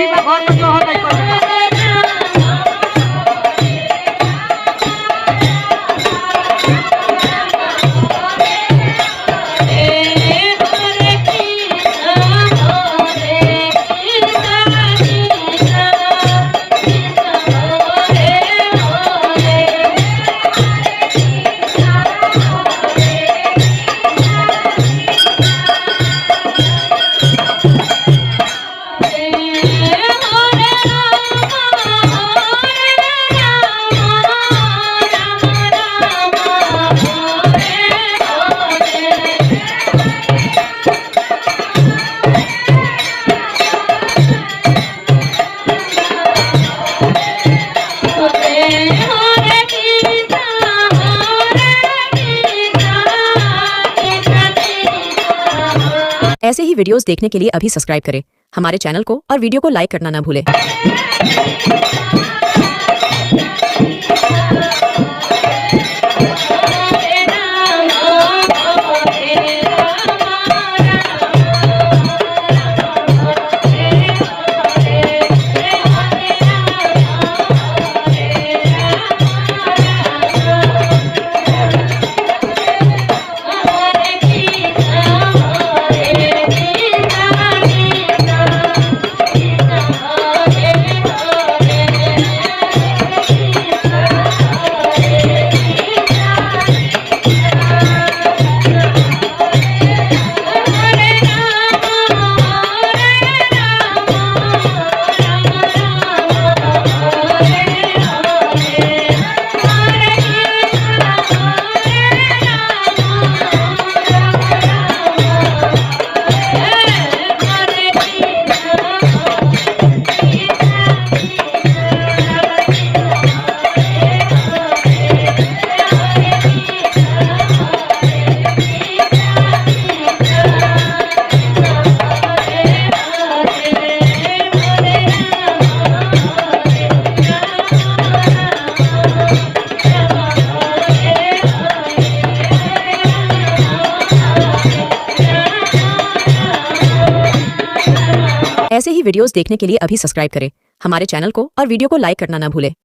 भी बा घर में जो हो गई कर ऐसे ही वीडियोस देखने के लिए अभी सब्सक्राइब करें हमारे चैनल को और वीडियो को लाइक करना ना भूलें। ऐसे ही वीडियोस देखने के लिए अभी सब्सक्राइब करें हमारे चैनल को और वीडियो को लाइक करना ना भूलें।